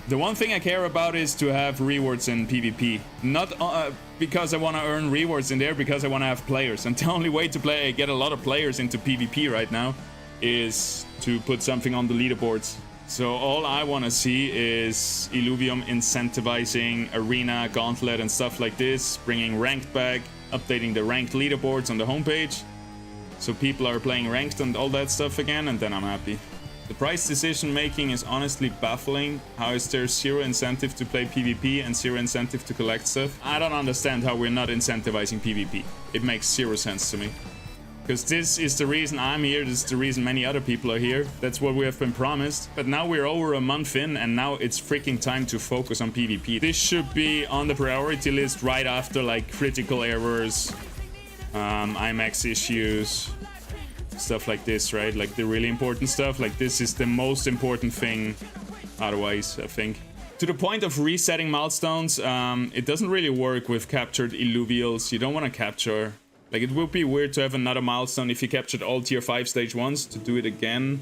The one thing I care about is to have rewards in PvP. Not because I want to earn rewards in there, because I want to have players. And the only way to get a lot of players into PvP right now is to put something on the leaderboards. So all I want to see is Illuvium incentivizing Arena, Gauntlet and stuff like this, bringing ranked back, updating the ranked leaderboards on the homepage, so people are playing ranked and all that stuff again, and then I'm happy. The price decision making is honestly baffling. How is there zero incentive to play PvP and zero incentive to collect stuff? I don't understand how we're not incentivizing PvP. It makes zero sense to me. Because this is the reason I'm here, this is the reason many other people are here. That's what we have been promised. But now we're over a month in, and now it's freaking time to focus on PvP. This should be on the priority list right after like critical errors, IMAX issues, stuff like this, right? Like the really important stuff. Like this is the most important thing otherwise, I think. To the point of resetting milestones, it doesn't really work with captured illuvials. You don't want to capture. Like, it would be weird to have another milestone if you captured all tier 5 stage 1s to do it again.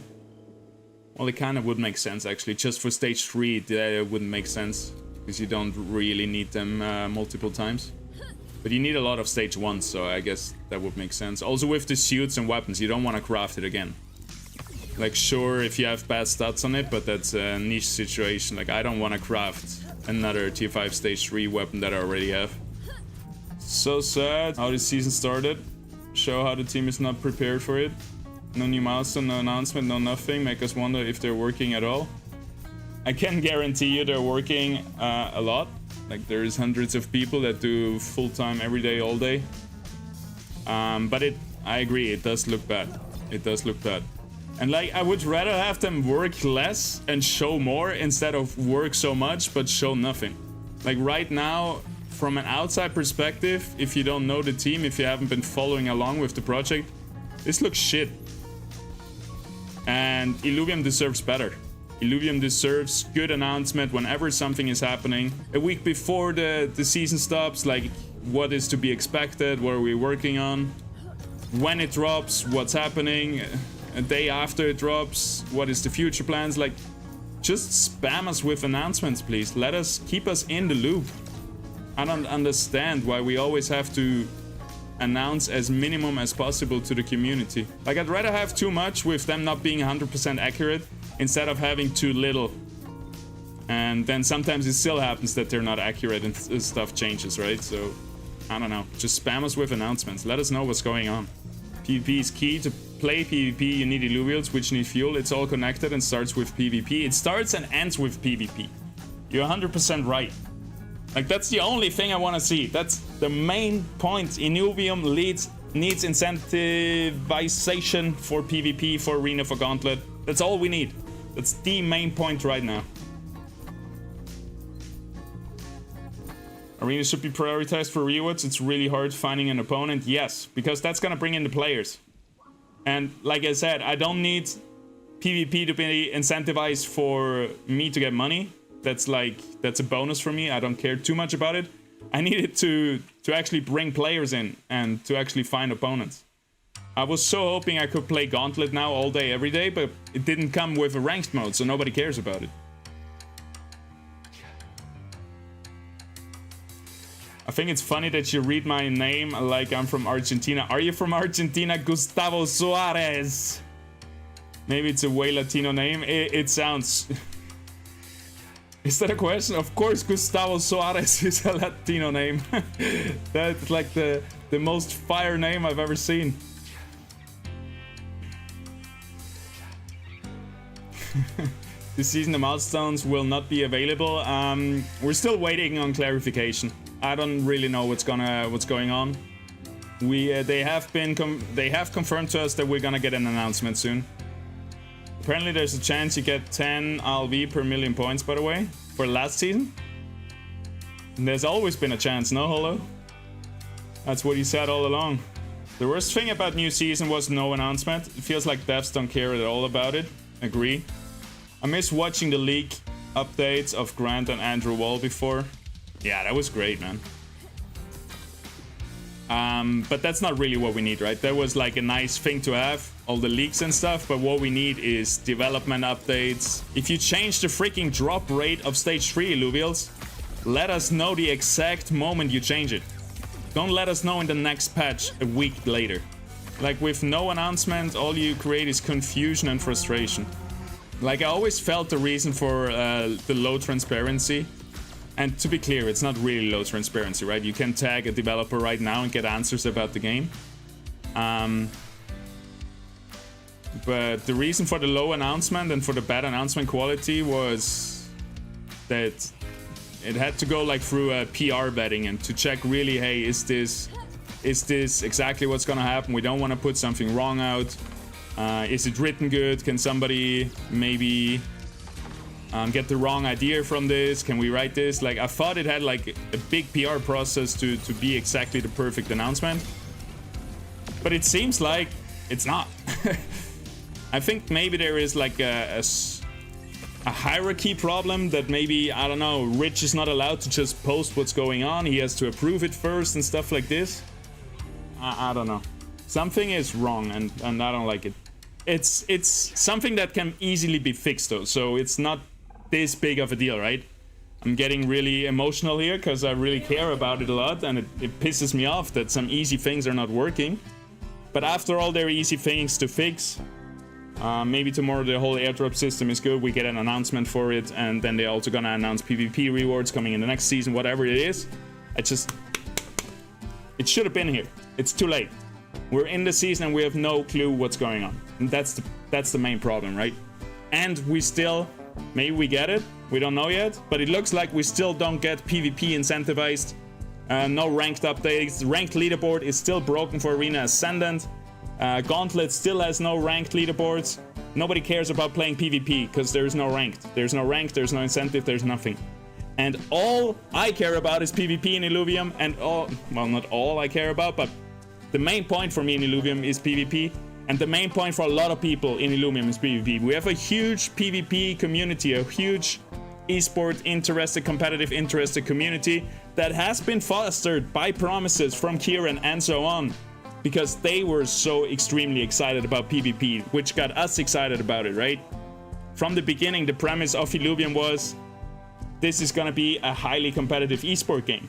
Well, it kind of would make sense, actually. Just for stage 3, it wouldn't make sense. Because you don't really need them multiple times. But you need a lot of stage 1s, so I guess that would make sense. Also, with the suits and weapons, you don't want to craft it again. Like, sure, if you have bad stats on it, but that's a niche situation. Like, I don't want to craft another tier 5 stage 3 weapon that I already have. So sad how this season started. Show how the team is not prepared for it. No new milestone, no announcement, no nothing. Make us wonder if they're working at all. I can guarantee you they're working a lot. Like, there's hundreds of people that do full-time every day, all day. But I agree, it does look bad. It does look bad. And like, I would rather have them work less and show more instead of work so much but show nothing. Like right now, from an outside perspective, if you don't know the team, if you haven't been following along with the project, this looks shit. And Illuvium deserves better. Illuvium deserves good announcement whenever something is happening. A week before the season stops, like what is to be expected, what are we working on, when it drops, what's happening, a day after it drops, what is the future plans. Like, just spam us with announcements, please. Keep us in the loop. I don't understand why we always have to announce as minimum as possible to the community. Like, I'd rather have too much with them not being 100% accurate instead of having too little. And then sometimes it still happens that they're not accurate and stuff changes, right? So, I don't know. Just spam us with announcements. Let us know what's going on. PvP is key. To play PvP, you need illuvials, which need fuel. It's all connected and starts with PvP. It starts and ends with PvP. You're 100% right. Like, that's the only thing I want to see. That's the main point. Illuvium needs incentivization for PvP, for Arena, for Gauntlet. That's all we need. That's the main point right now. Arena should be prioritized for rewards. It's really hard finding an opponent. Yes, because that's gonna bring in the players. And like I said, I don't need PvP to be incentivized for me to get money. That's a bonus for me. I don't care too much about it. I need it to actually bring players in and to actually find opponents. I was so hoping I could play Gauntlet now all day, every day, but it didn't come with a ranked mode, so nobody cares about it. I think it's funny that you read my name like I'm from Argentina. Are you from Argentina, Gustavo Suarez? Maybe it's a way Latino name. It sounds... Is that a question? Of course, Gustavo Suarez is a Latino name. That's like the most fire name I've ever seen. This season, the milestones will not be available. We're still waiting on clarification. I don't really know what's going on. They have confirmed to us that we're gonna get an announcement soon. Apparently there's a chance you get 10 LV per million points, by the way, for last season. And there's always been a chance, no, Holo? That's what he said all along. The worst thing about new season was no announcement. It feels like devs don't care at all about it. Agree. I miss watching the leak updates of Grant and Andrew Wall before. Yeah, that was great, man. But that's not really what we need, right? That was like a nice thing to have, all the leaks and stuff, but what we need is development updates. If you change the freaking drop rate of stage 3, Illuvials, let us know the exact moment you change it. Don't let us know in the next patch a week later. Like, with no announcement, all you create is confusion and frustration. Like, I always felt the reason for the low transparency. And to be clear, it's not really low transparency, right? You can tag a developer right now and get answers about the game. But the reason for the low announcement and for the bad announcement quality was that it had to go like through a PR vetting and to check really, hey, is this exactly what's gonna happen? We don't want to put something wrong out. Is it written good? Can somebody maybe get the wrong idea from this? Can we write this? Like, I thought it had like a big PR process to be exactly the perfect announcement, but it seems like it's not. I think maybe there is like a hierarchy problem that maybe, I don't know, Rich is not allowed to just post what's going on. He has to approve it first and stuff like this. I don't know. Something is wrong and I don't like it. It's something that can easily be fixed though, so it's not this big of a deal, right? I'm getting really emotional here because I really care about it a lot, and it pisses me off that some easy things are not working. But after all, they're easy things to fix. Maybe tomorrow the whole airdrop system is good, we get an announcement for it, and then they're also gonna announce PvP rewards coming in the next season, whatever it is. It should have been here. It's too late. We're in the season and we have no clue what's going on. And that's the main problem, right? And we still, maybe we get it, we don't know yet, but it looks like we still don't get PvP incentivized. No ranked updates. Ranked leaderboard is still broken for Arena Ascendant. Gauntlet still has no ranked leaderboards. Nobody cares about playing PvP because there's no ranked. There's no rank, there's no incentive, there's nothing. And all I care about is PvP in Illuvium, and all, well, not all I care about, but the main point for me in Illuvium is PvP, and the main point for a lot of people in Illuvium is PvP. We have a huge PvP community, a huge esport interested, competitive interested community that has been fostered by promises from Kieran and so on, because they were so extremely excited about PvP, which got us excited about it, right? From the beginning, the premise of Illuvium was, this is gonna be a highly competitive esport game,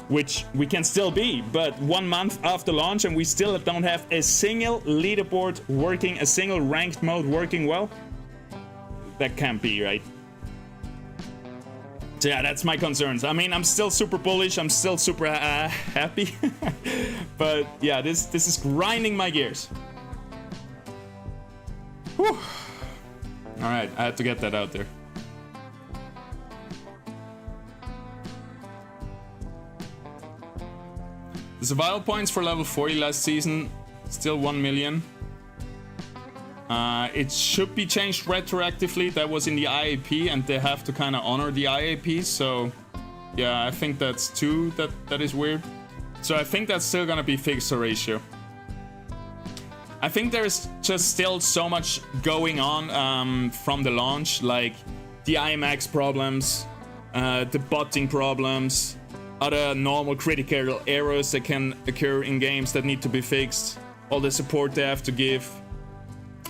which we can still be, but 1 month after launch and we still don't have a single leaderboard working, a single ranked mode working well. That can't be, right? So yeah, that's my concerns. I mean, I'm still super bullish, I'm still super happy, but yeah, this is grinding my gears. Whew. All right, I had to get that out there. The survival points for level 40 last season, still 1 million. It should be changed retroactively. That was in the IAP, and they have to kind of honor the IAP. So, yeah, I think that's two. That is weird. So I think that's still gonna be fixed, the ratio. I think there's just still so much going on from the launch, like the IMAX problems, the botting problems, other normal critical errors that can occur in games that need to be fixed, all the support they have to give,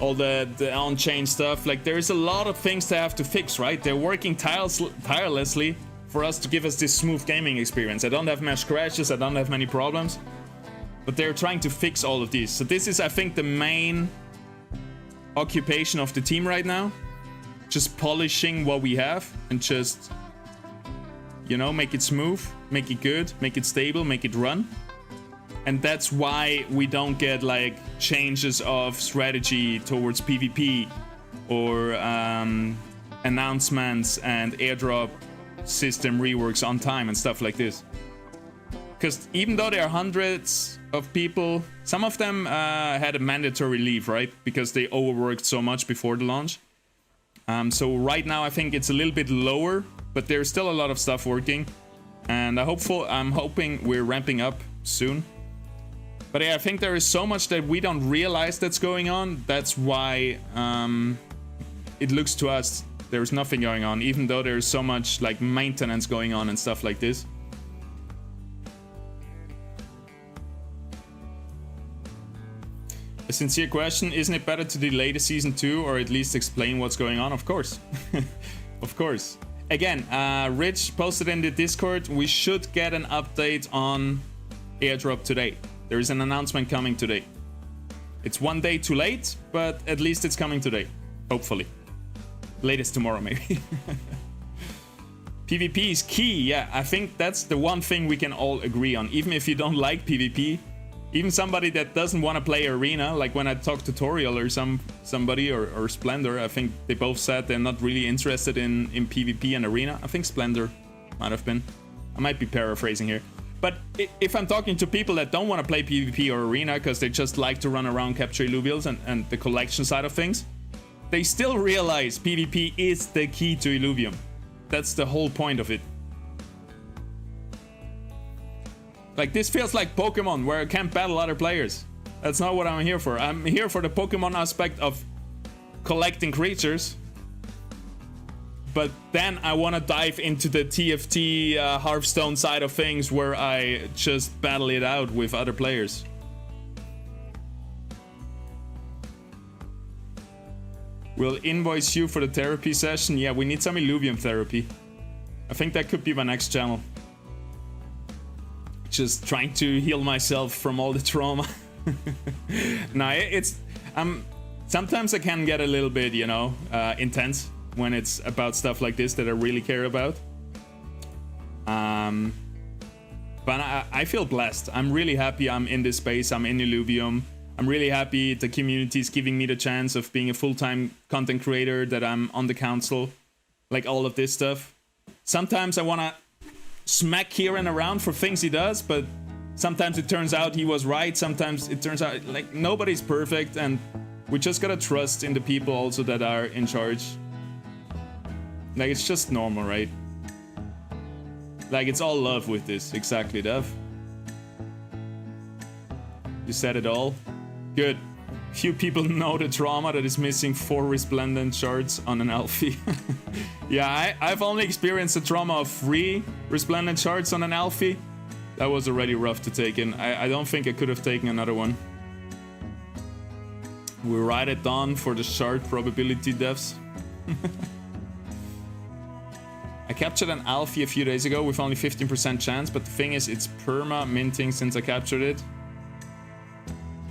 all the on-chain stuff. Like, there is a lot of things they have to fix, right? They're working tirelessly for us to give us this smooth gaming experience. I don't have much crashes, I don't have many problems, but they're trying to fix all of these. So this is, I think, the main occupation of the team right now. Just polishing what we have and just, you know, make it smooth, make it good, make it stable, make it run. And that's why we don't get like changes of strategy towards PvP or announcements and airdrop system reworks on time and stuff like this. Because even though there are hundreds of people, some of them had a mandatory leave, right? Because they overworked so much before the launch. So right now I think it's a little bit lower, but there's still a lot of stuff working, and I'm hoping we're ramping up soon. But yeah, I think there is so much that we don't realize that's going on. That's why it looks to us there's nothing going on, even though there's so much like maintenance going on and stuff like this. sincere question. Isn't it better to delay the season 2 or at least explain what's going on? Of course. Of course. Again, Rich posted in the Discord, we should get an update on Airdrop today. There is an announcement coming today. It's one day too late, but at least it's coming today. Hopefully. Latest tomorrow, maybe. PvP is key. Yeah, I think that's the one thing we can all agree on. Even if you don't like PvP, even somebody that doesn't want to play Arena, like when I talked to Toriel or somebody or Splendor, I think they both said they're not really interested in PvP and Arena. I think Splendor might have been. I might be paraphrasing here. But if I'm talking to people that don't want to play PvP or Arena because they just like to run around, capture Illuvials and the collection side of things, they still realize PvP is the key to Illuvium. That's the whole point of it. Like, this feels like Pokemon, where I can't battle other players. That's not what I'm here for. I'm here for the Pokemon aspect of collecting creatures. But then I want to dive into the TFT Hearthstone side of things, where I just battle it out with other players. We'll invoice you for the therapy session. Yeah, we need some Illuvium therapy. I think that could be my next channel. Just trying to heal myself from all the trauma. No, it's... sometimes I can get a little bit, you know, intense when it's about stuff like this that I really care about. But I feel blessed. I'm really happy I'm in this space. I'm in Illuvium. I'm really happy the community is giving me the chance of being a full-time content creator, that I'm on the council, like all of this stuff. Sometimes I want to smack Kieran around for things he does, but sometimes it turns out he was right. Sometimes it turns out, like, nobody's perfect, and we just gotta trust in the people also that are in charge. Like, it's just normal, right? Like, it's all love with this. Exactly, Dev. You said it all. Good. Few people know the trauma that is missing 4 resplendent shards on an Alfie. Yeah, I've only experienced the trauma of 3 resplendent shards on an Alfie. That was already rough to take in. I don't think I could have taken another one. We write it down for the shard probability devs. I captured an Alfie a few days ago with only 15% chance, but the thing is, it's perma minting since I captured it.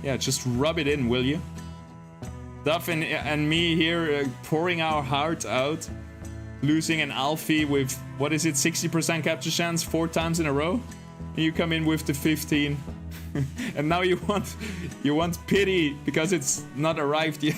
Yeah, just rub it in, will you? Duff and me here pouring our heart out, losing an Alfie with, what is it, 60% capture chance 4 times in a row? And you come in with the 15. And now you want pity because it's not arrived yet.